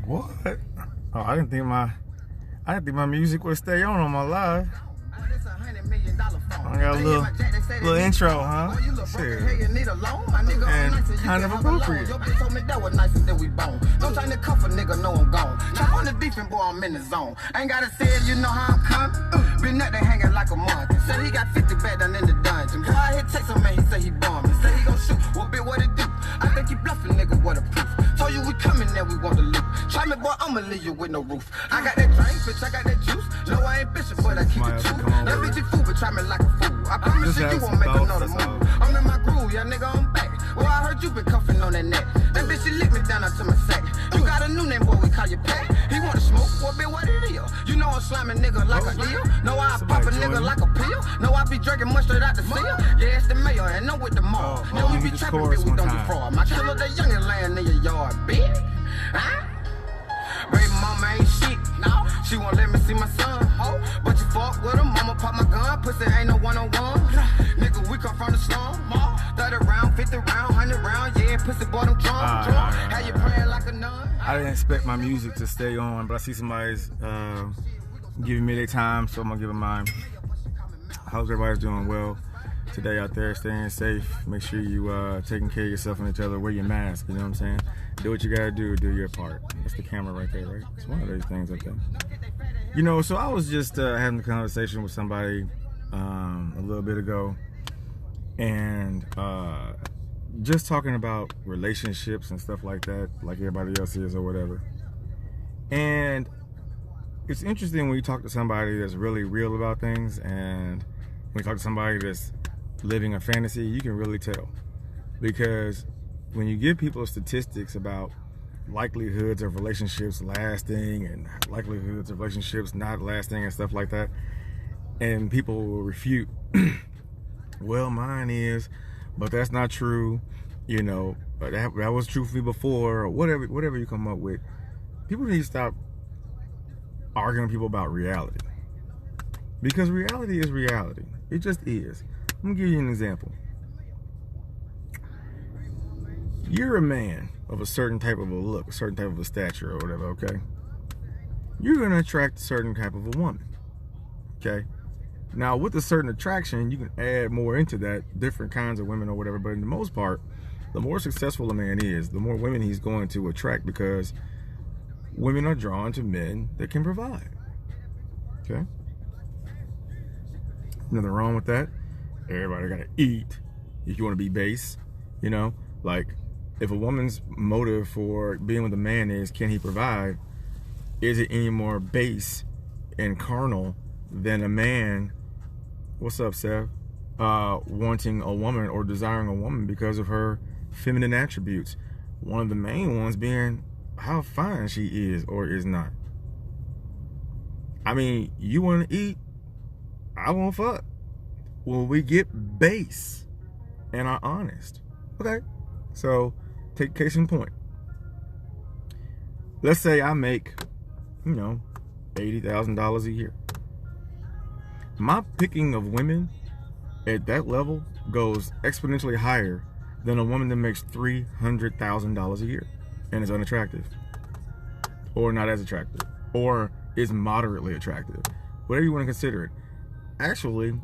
What? Oh, I didn't think my music would stay on my live. I got a little intro, huh? Shit. And kind of appropriate. Don't try to cuff a nigga, no I'm gone. Chop on the beefing, boy, I'm in the zone. Ain't gotta say it, you know how I'm coming. Been up there hanging like a monkey. Said he got 50 back down in the dungeon. Boy, I hit text him, man, he say he bombing. Say he gon' shoot, what bit, what it do? I think he bluffing, nigga, what a proof. Told you we coming, now we want to loot. Try me, boy, I'ma leave you with no roof. I got that drink, bitch, I got that juice. No, I ain't bitchin', but I keep it true. That bitch you fool, but try me like a fool. I promise you won't make another move. I'm in my groove, yeah, nigga, I'm back. Well, I heard you been cuffing on that neck. That bitch, she licked me down to my sack. You got a new name, boy, we call you Pat. He wanna smoke, what bit, what it is? You know I'm slamming nigga like a eel. No, I pop a nigga like a pill. No, I be drinking much straight out the seal. Yeah, it's the mayor, and I'm with the mall. Now we be trapping, bitch, we don't be fraud. My killer, the youngin' laying in your yard, bitch. Huh? Baby mama ain't shit, no. She won't let me see my son, oh. But you fuck with him, mama pop my gun. Pussy ain't no one-on-one. Nigga, we come from the slum, 30 round, 50 round, 100 round, yeah. Pussy boy, them drunk. How you praying like a nun? I didn't expect my music to stay on, but I see somebody's giving me their time, so I'm gonna give them mine. I hope everybody's doing well today out there, staying safe. Make sure you taking care of yourself and each other. Wear your mask, you know what I'm saying? Do what you gotta do your part. That's the camera right there, right? It's one of those things, I think. You know, so I was just having a conversation with somebody a little bit ago, and just talking about relationships and stuff like that, like everybody else is or whatever. And it's interesting when you talk to somebody that's really real about things, and when you talk to somebody that's living a fantasy, you can really tell. Because when you give people statistics about likelihoods of relationships lasting and likelihoods of relationships not lasting and stuff like that, and people will refute, well, mine is, but that's not true, you know, but that was true for me before, or whatever you come up with. People need to stop arguing with people about reality, because reality is reality. It just is. I'm gonna give you an example. You're a man of a certain type of a look, a certain type of a stature or whatever, okay? You're gonna attract a certain type of a woman, okay? Now, with a certain attraction, you can add more into that, different kinds of women or whatever, but in the most part, the more successful a man is, the more women he's going to attract, because women are drawn to men that can provide, okay? Nothing wrong with that. Everybody gotta eat if you want to be base, you know? Like, if a woman's motive for being with a man is, can he provide, is it any more base and carnal than a man, what's up, Seth, wanting a woman or desiring a woman because of her feminine attributes? One of the main ones being how fine she is or is not. I mean, you want to eat, I want to fuck. Will we get base and are honest? Okay, so take case in point. Let's say I make, you know, $80,000 a year. My picking of women at that level goes exponentially higher than a woman that makes $300,000 a year and is unattractive, or not as attractive, or is moderately attractive, whatever you want to consider it. Actually,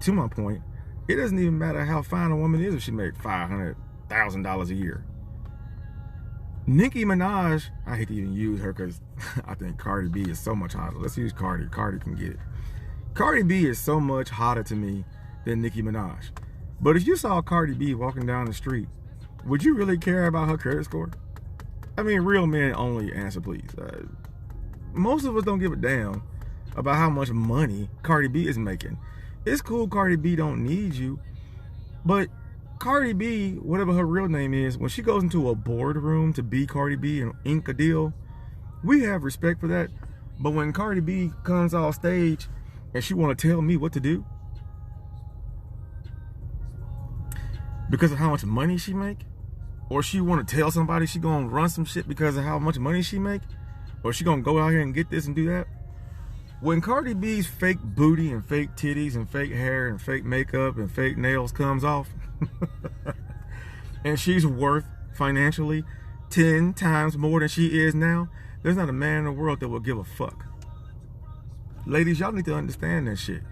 to my point, it doesn't even matter how fine a woman is if she makes $500,000 a year. Nicki Minaj, I hate to even use her because I think Cardi B is so much hotter. Let's use Cardi. Cardi can get it. Cardi B is so much hotter to me than Nicki Minaj. But if you saw Cardi B walking down the street, would you really care about her credit score? I mean, real men only answer, please. Most of us don't give a damn about how much money Cardi B is making. It's cool Cardi B don't need you, but Cardi B, whatever her real name is, when she goes into a boardroom to be Cardi B and ink a deal, we have respect for that. But when Cardi B comes off stage and she want to tell me what to do because of how much money she make, or she want to tell somebody she gonna run some shit because of how much money she make, or she gonna go out here and get this and do that. When Cardi B's fake booty and fake titties and fake hair and fake makeup and fake nails comes off and she's worth financially 10 times more than she is now, there's not a man in the world that will give a fuck. Ladies, y'all need to understand that shit.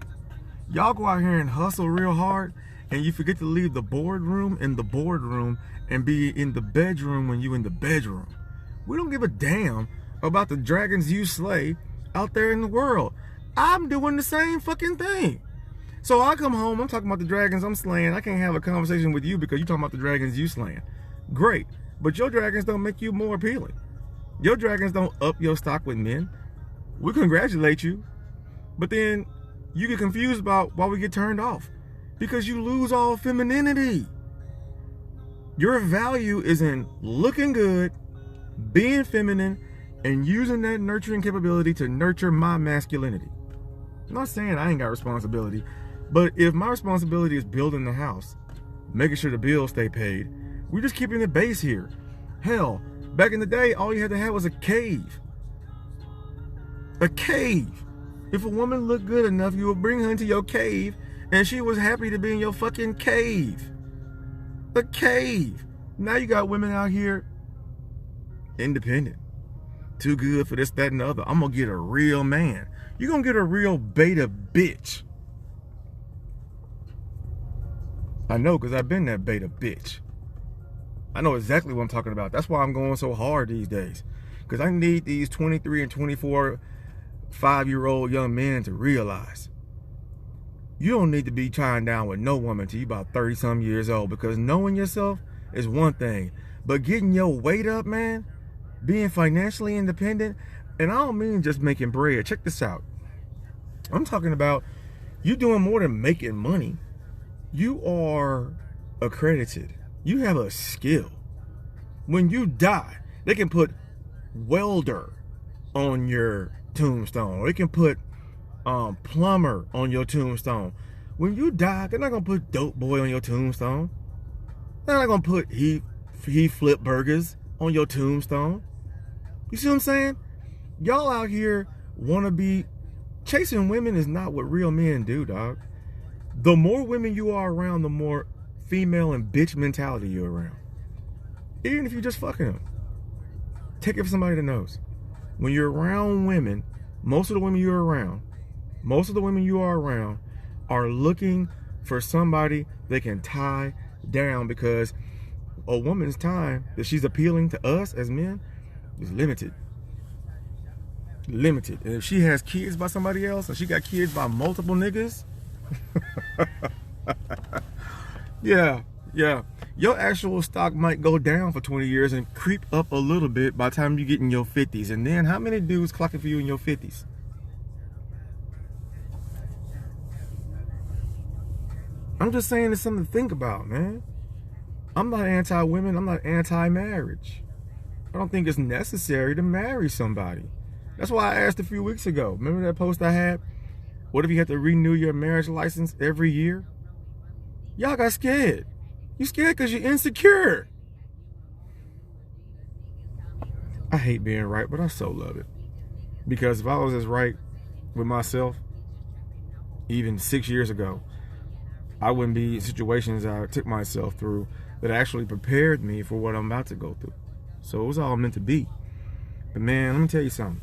Y'all go out here and hustle real hard, and you forget to leave the boardroom in the boardroom and be in the bedroom when you in the bedroom. We don't give a damn about the dragons you slay out there in the world. I'm doing the same fucking thing. So I come home, I'm talking about the dragons I'm slaying. I can't have a conversation with you because you're talking about the dragons you slaying. Great, but your dragons don't make you more appealing. Your dragons don't up your stock with men. We congratulate you, but then you get confused about why we get turned off. Because you lose all femininity. Your value is in looking good, being feminine, and using that nurturing capability to nurture my masculinity. I'm not saying I ain't got responsibility, but if my responsibility is building the house, making sure the bills stay paid, we're just keeping the base here. Hell, back in the day, all you had to have was a cave. A cave. If a woman looked good enough, you would bring her into your cave, and she was happy to be in your fucking cave. A cave. Now you got women out here independent. Too good for this, that, and the other. I'm gonna get a real man. You're gonna get a real beta bitch. I know, because I've been that beta bitch. I know exactly what I'm talking about. That's why I'm going so hard these days. Because I need these 23 and 24 5-year-old young men to realize you don't need to be tying down with no woman till you about 30-some years old, because knowing yourself is one thing, but getting your weight up, man, being financially independent, and I don't mean just making bread. Check this out. I'm talking about you doing more than making money. You are accredited. You have a skill. When you die, they can put welder on your tombstone, or they can put plumber on your tombstone. When you die, they're not gonna put dope boy on your tombstone. They're not gonna put he flip burgers on your tombstone. You see what I'm saying? Y'all out here wanna be chasing women is not what real men do, dog. The more women you are around, the more female and bitch mentality you're around. Even if you're just fucking them. Take it for somebody that knows. When you're around women, most of the women you are around are looking for somebody they can tie down, because a woman's time that she's appealing to us as men is limited. Limited. And if she has kids by somebody else, and she got kids by multiple niggas, yeah. Your actual stock might go down for 20 years and creep up a little bit by the time you get in your 50s. And then how many dudes clocking for you in your 50s? I'm just saying it's something to think about, man. I'm not anti-women. I'm not anti-marriage. I don't think it's necessary to marry somebody. That's why I asked a few weeks ago. Remember that post I had? What if you had to renew your marriage license every year? Y'all got scared. You scared because you're insecure. I hate being right, but I so love it. Because if I was as right with myself, even 6 years ago, I wouldn't be in situations I took myself through that actually prepared me for what I'm about to go through. So it was all meant to be. But man, let me tell you something.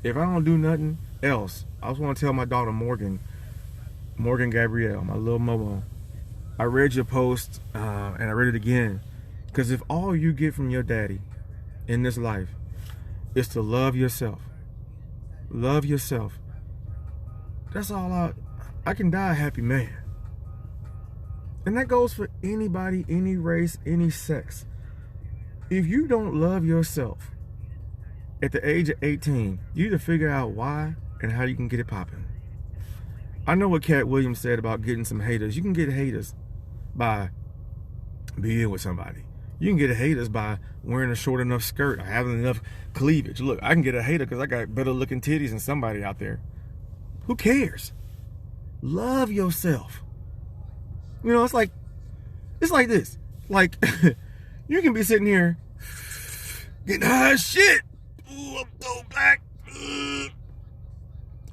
If I don't do nothing else, I just want to tell my daughter Morgan Gabrielle, my little Momo, I read your post and I read it again. Because if all you get from your daddy in this life is to love yourself, that's all I can die a happy man. And that goes for anybody, any race, any sex. If you don't love yourself at the age of 18, you need to figure out why and how you can get it popping. I know what Cat Williams said about getting some haters. You can get haters by being with somebody. You can get haters by wearing a short enough skirt or having enough cleavage. Look, I can get a hater because I got better looking titties than somebody out there. Who cares? Love yourself. You know, it's like this. Like, you can be sitting here getting high as shit. Ooh, I'm so black.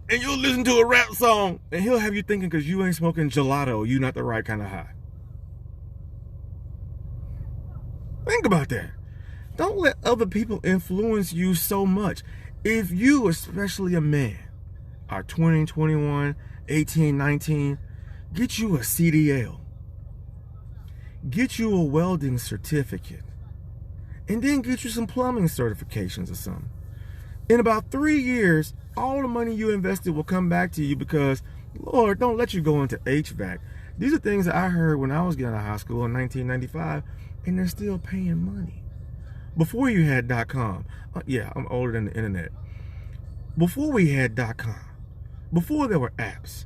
And you'll listen to a rap song and he'll have you thinking because you ain't smoking gelato, you not the right kind of high. Think about that. Don't let other people influence you so much. If you, especially a man, are 20, 21, 18, 19, get you a CDL. Get you a welding certificate. And then get you some plumbing certifications or something. In about 3 years, all the money you invested will come back to you because, Lord, don't let you go into HVAC. These are things that I heard when I was getting out of high school in 1995, and they're still paying money. Before you had .com, yeah, I'm older than the internet. Before we had .com, before there were apps,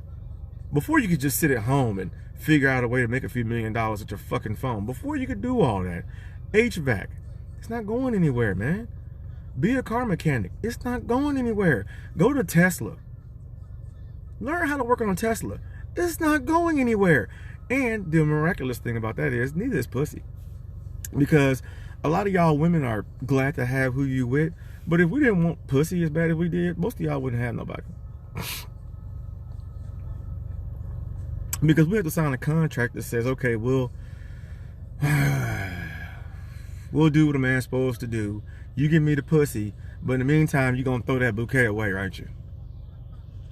before you could just sit at home and figure out a way to make a few $1 million with your fucking phone, before you could do all that, HVAC, it's not going anywhere, man. Be a car mechanic. It's not going anywhere. Go to Tesla. Learn how to work on a Tesla. It's not going anywhere. And the miraculous thing about that is neither is pussy. Because a lot of y'all women are glad to have who you with. But if we didn't want pussy as bad as we did, most of y'all wouldn't have nobody. Because we have to sign a contract that says, okay, we'll do what a man's supposed to do. You give me the pussy, but in the meantime, you're going to throw that bouquet away, aren't you?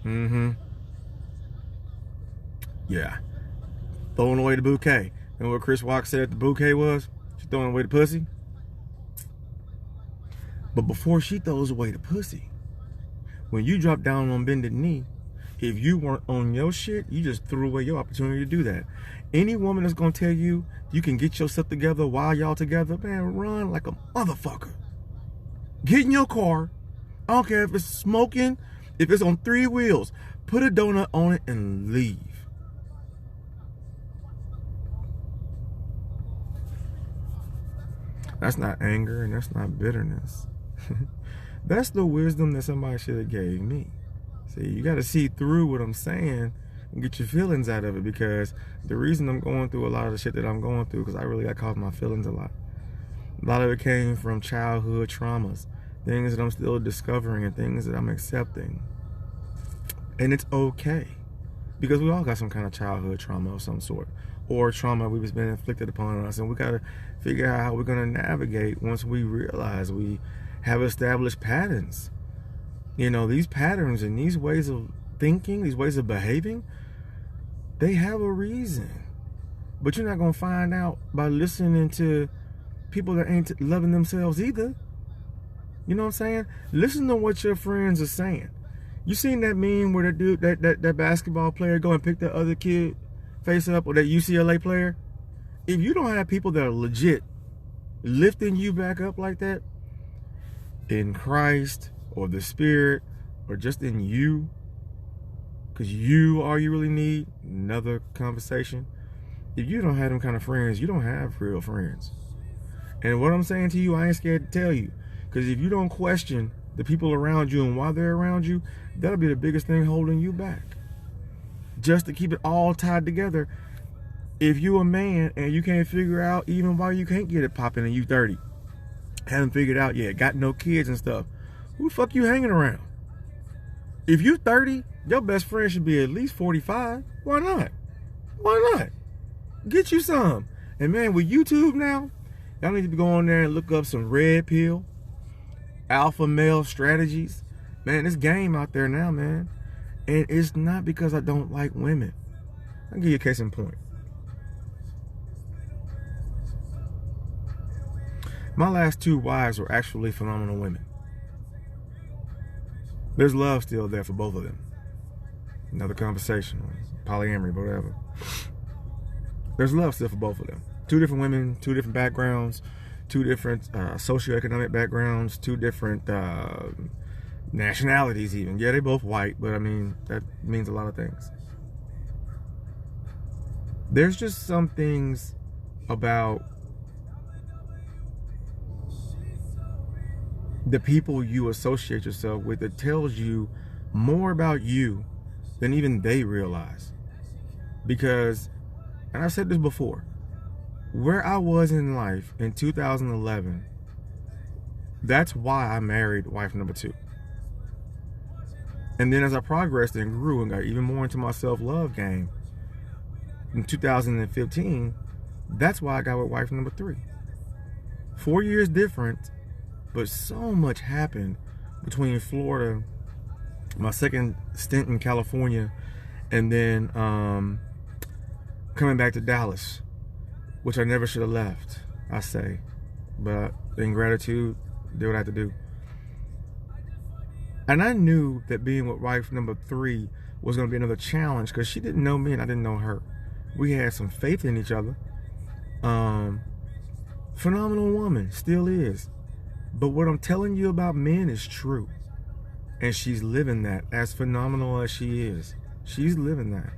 Mm-hmm. Yeah. Throwing away the bouquet. And what Chris Rock said the bouquet was? She's throwing away the pussy. But before she throws away the pussy, when you drop down on bended knee, if you weren't on your shit, you just threw away your opportunity to do that. Any woman that's going to tell you you can get yourself together while y'all together, man, run like a motherfucker. Get in your car. I don't care if it's smoking, if it's on 3 wheels. Put a donut on it and leave. That's not anger and that's not bitterness. That's the wisdom that somebody should have gave me. See, you got to see through what I'm saying and get your feelings out of it, because the reason I'm going through a lot of the shit that I'm going through, because I really got caught in my feelings a lot. A lot of it came from childhood traumas, things that I'm still discovering and things that I'm accepting. And it's okay, because we all got some kind of childhood trauma of some sort, or trauma we've been inflicted upon us, and we got to figure out how we're going to navigate once we realize we have established patterns. You know, these patterns and these ways of thinking, these ways of behaving, they have a reason. But you're not going to find out by listening to people that ain't loving themselves either. You know what I'm saying? Listen to what your friends are saying. You seen that meme where that dude, that basketball player go and pick that other kid face up, or that UCLA player? If you don't have people that are legit lifting you back up like that, in Christ or the Spirit or just in you, because you all you really need, another conversation. If you don't have them kind of friends, you don't have real friends. And what I'm saying to you, I ain't scared to tell you, because if you don't question the people around you and why they're around you, that'll be the biggest thing holding you back. Just to keep it all tied together. If you a man and you can't figure out even why you can't get it popping and you 30, haven't figured out yet, got no kids and stuff, who the fuck you hanging around? If you 30, your best friend should be at least 45. Why not? Why not? Get you some. And man, with YouTube now, y'all need to go on there and look up some red pill, alpha male strategies. Man, this game out there now, man. And it's not because I don't like women. I'll give you a case in point. My last 2 wives were actually phenomenal women. There's love still there for both of them. Another conversation, polyamory, whatever. There's love still for both of them. 2 different women, 2 different backgrounds, 2 different socioeconomic backgrounds, 2 different nationalities even. Yeah, they both white, but I mean, that means a lot of things. There's just some things about the people you associate yourself with that tells you more about you than even they realize. Because, and I've said this before, where I was in life in 2011, that's why I married wife number 2. And then as I progressed and grew and got even more into my self-love game, in 2015, that's why I got with wife number 3. 4 years different, but so much happened between Florida, my second stint in California, and then coming back to Dallas, which I never should have left, I say. But in gratitude, did what I had to do. And I knew that being with wife number 3 was going to be another challenge because she didn't know me and I didn't know her. We had some faith in each other. Phenomenal woman, still is. But what I'm telling you about men is true. And she's living that. As phenomenal as she is, she's living that.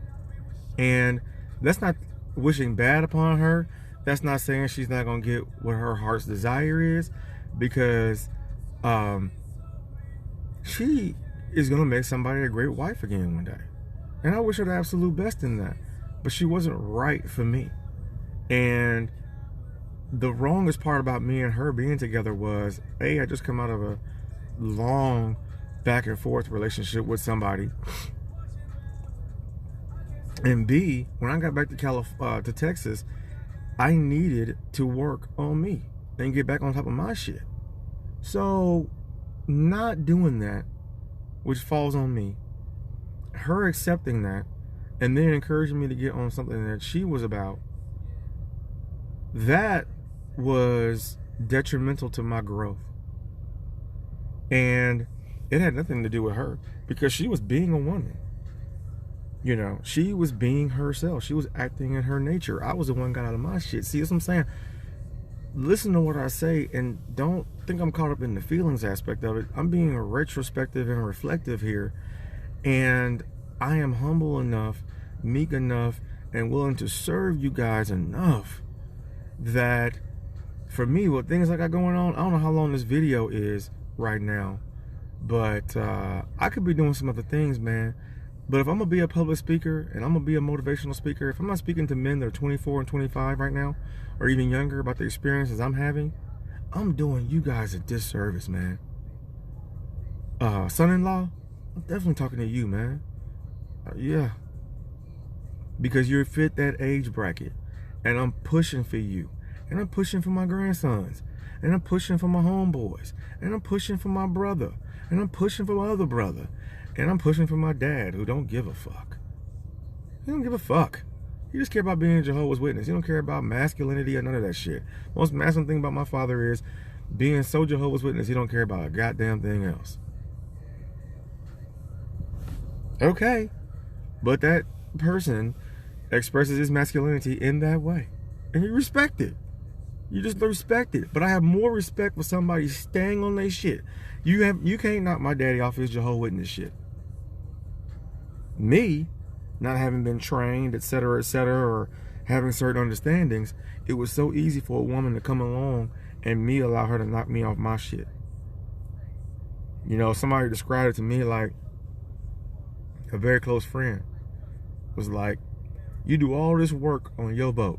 And that's not wishing bad upon her. That's not saying she's not going to get what her heart's desire is, because she is going to make somebody a great wife again one day. And I wish her the absolute best in that. But she wasn't right for me. And the wrongest part about me and her being together was, A, I just come out of a long back and forth relationship with somebody. And B, when I got back to Texas, I needed to work on me and get back on top of my shit. So not doing that, which falls on me, her accepting that, and then encouraging me to get on something that she was about, that was detrimental to my growth. And it had nothing to do with her, because she was being a woman. You know, she was being herself. She was acting in her nature. I was the one got out of my shit. See what I'm saying? Listen to what I say and don't think I'm caught up in the feelings aspect of it. I'm being retrospective and reflective here. And I am humble enough, meek enough, and willing to serve you guys enough that for me, with things I got going on, I don't know how long this video is right now, but I could be doing some other things, man. But if I'm going to be a public speaker and I'm going to be a motivational speaker, if I'm not speaking to men that are 24 and 25 right now, or even younger about the experiences I'm having, I'm doing you guys a disservice, man. Son-in-law, I'm definitely talking to you, man. Yeah. Because you're fit that age bracket. And I'm pushing for you. And I'm pushing for my grandsons. And I'm pushing for my homeboys. And I'm pushing for my brother. And I'm pushing for my other brother. And I'm pushing for my dad, who don't give a fuck. He don't give a fuck. He just care about being a Jehovah's Witness. He don't care about masculinity or none of that shit. Most masculine thing about my father is being so Jehovah's Witness, he don't care about a goddamn thing else. Okay. But that person expresses his masculinity in that way. And you respect it. You just respect it. But I have more respect for somebody staying on their shit. You can't knock my daddy off his Jehovah's Witness shit. Me, not having been trained, etc., or having certain understandings, it was so easy for a woman to come along and me allow her to knock me off my shit. You know, somebody described it to me like a very close friend was like, you do all this work on your boat.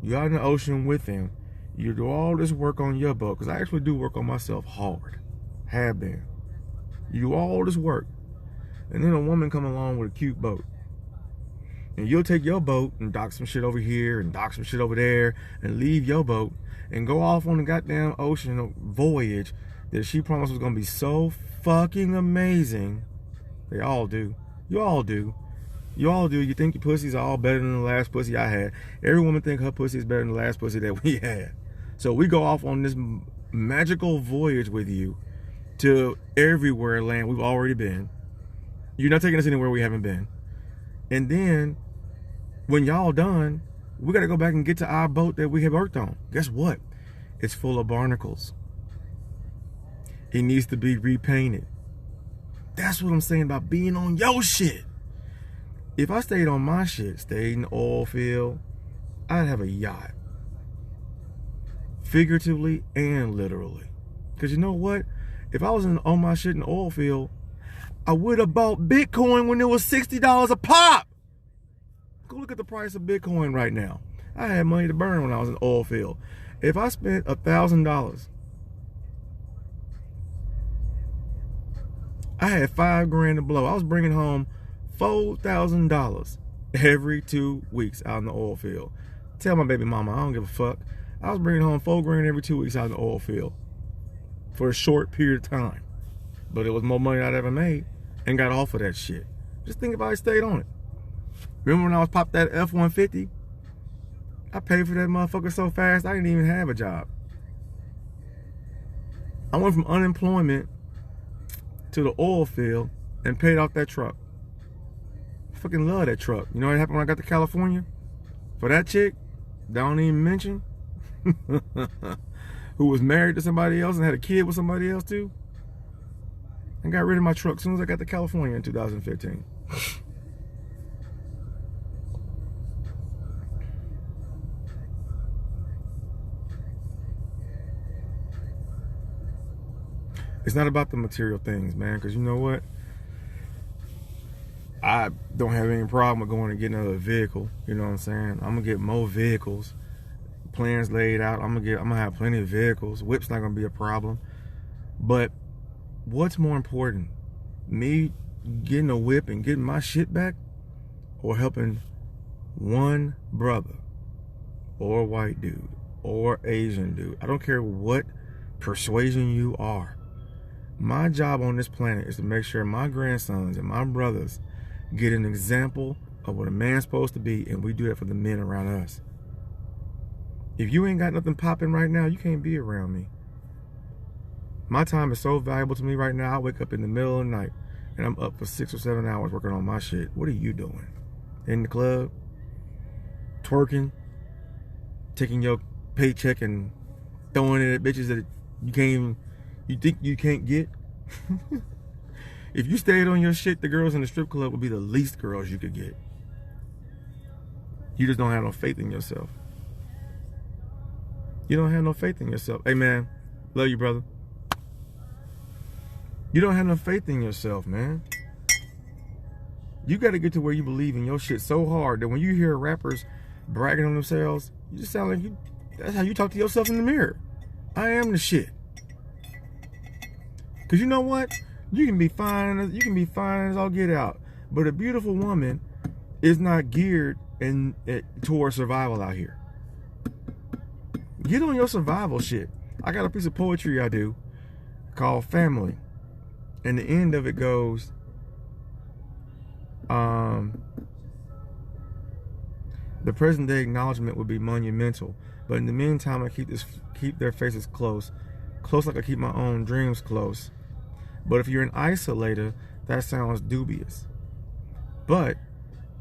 You're out in the ocean with him. You do all this work on your boat, because I actually do work on myself hard. Have been. You do all this work. And then a woman come along with a cute boat. And you'll take your boat and dock some shit over here and dock some shit over there and leave your boat and go off on the goddamn ocean voyage that she promised was going to be so fucking amazing. They all do. You all do. You all do. You think your pussies are all better than the last pussy I had. Every woman think her pussy is better than the last pussy that we had. So we go off on this magical voyage with you to everywhere land we've already been. You're not taking us anywhere we haven't been. And then when y'all done, we got to go back and get to our boat that we have worked on. Guess what? It's full of barnacles. It needs to be repainted. That's what I'm saying about being on your shit. If I stayed on my shit, stayed in the oil field, I'd have a yacht. Figuratively and literally. Because you know what? If I was on my shit in the oil field, I would have bought Bitcoin when it was $60 a pop. Go look at the price of Bitcoin right now. I had money to burn when I was in the oil field. If I spent $1,000, I had $5,000 to blow. I was bringing home $4,000 every 2 weeks out in the oil field. Tell my baby mama, I don't give a fuck. I was bringing home $4 grand every 2 weeks out of the oil field for a short period of time. But it was more money I'd ever made and got off of that shit. Just think if I stayed on it. Remember when I was popped that F-150? I paid for that motherfucker so fast I didn't even have a job. I went from unemployment to the oil field and paid off that truck. I fucking love that truck. You know what happened when I got to California? For that chick, don't even mention, who was married to somebody else and had a kid with somebody else too. I got rid of my truck as soon as I got to California in 2015. It's not about the material things, man, because you know what? I don't have any problem with going and getting another vehicle. You know what I'm saying? I'm gonna get more vehicles. Plans laid out. I'm gonna have plenty of vehicles. Whip's not gonna be a problem. But what's more important? Me getting a whip and getting my shit back, or helping one brother or a white dude or Asian dude? I don't care what persuasion you are. My job on this planet is to make sure my grandsons and my brothers get an example of what a man's supposed to be, and we do that for the men around us. If you ain't got nothing popping right now, you can't be around me. My time is so valuable to me right now. I wake up in the middle of the night and I'm up for 6 or 7 hours working on my shit. What are you doing? In the club? Twerking? Taking your paycheck and throwing it at bitches that you can't even, you think you can't get? If you stayed on your shit, the girls in the strip club would be the least girls you could get. You just don't have no faith in yourself. You don't have no faith in yourself. Hey man, love you, brother. You don't have no faith in yourself, man. You got to get to where you believe in your shit so hard that when you hear rappers bragging on themselves, you just sound like you, that's how you talk to yourself in the mirror. I am the shit. Cause you know what? You can be fine as all get out. But a beautiful woman is not geared towards survival out here. Get on your survival shit. I got a piece of poetry I do called Family. And the end of it goes, the present day acknowledgement would be monumental. But in the meantime, I keep their faces close like I keep my own dreams close. But if you're an isolator, that sounds dubious. But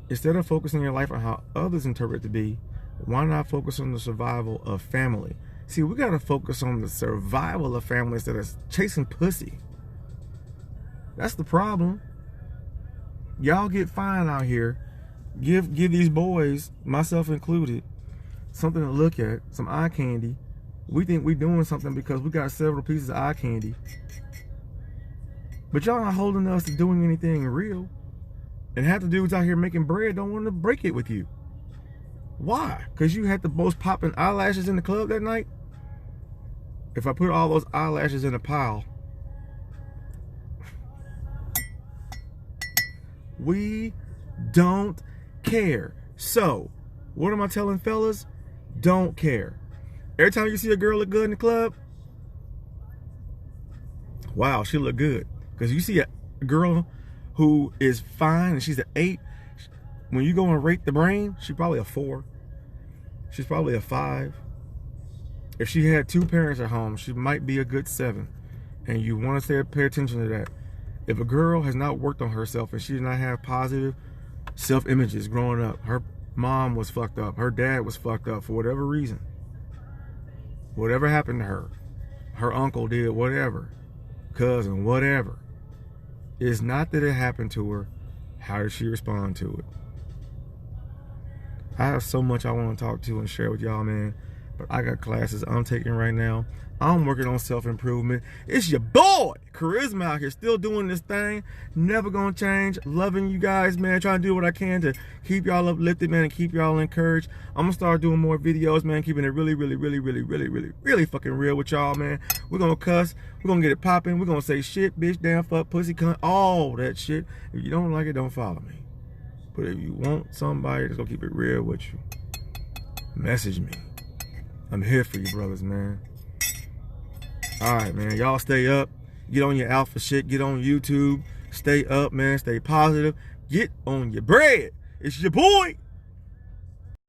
instead of focusing your life on how others interpret it to be, why not focus on the survival of family? See, we gotta focus on the survival of family instead of chasing pussy. That's the problem. Y'all get fine out here. Give these boys, myself included, something to look at, some eye candy. We think we doing something because we got several pieces of eye candy. But y'all not holding us to doing anything real. And half the dudes out here making bread don't want to break it with you. Why? Because you had the most popping eyelashes in the club that night? If I put all those eyelashes in a pile, we don't care. So, what am I telling fellas? Don't care. Every time you see a girl look good in the club, wow, she look good. Because you see a girl who is fine and she's an 8, when you go and rate the brain, she's probably a 4. She's probably a 5. If she had 2 parents at home, she might be a good 7. And you want to pay attention to that. If a girl has not worked on herself and she does not have positive self-images growing up, her mom was fucked up, her dad was fucked up for whatever reason. Whatever happened to her, her uncle did whatever, cousin, whatever. It's not that it happened to her. How did she respond to it? I have so much I want to talk to and share with y'all, man. But I got classes I'm taking right now. I'm working on self-improvement. It's your boy, Charisma, out here still doing this thing. Never gonna change. Loving you guys, man. Trying to do what I can to keep y'all uplifted, man, and keep y'all encouraged. I'm gonna start doing more videos, man. Keeping it really fucking real with y'all, man. We're gonna cuss. We're gonna get it popping. We're gonna say shit, bitch, damn, fuck, pussy, cunt, all that shit. If you don't like it, don't follow me. But if you want somebody that's gonna keep it real with you, message me. I'm here for you, brothers, man. All right, man. Y'all stay up. Get on your alpha shit. Get on YouTube. Stay up, man. Stay positive. Get on your bread. It's your boy.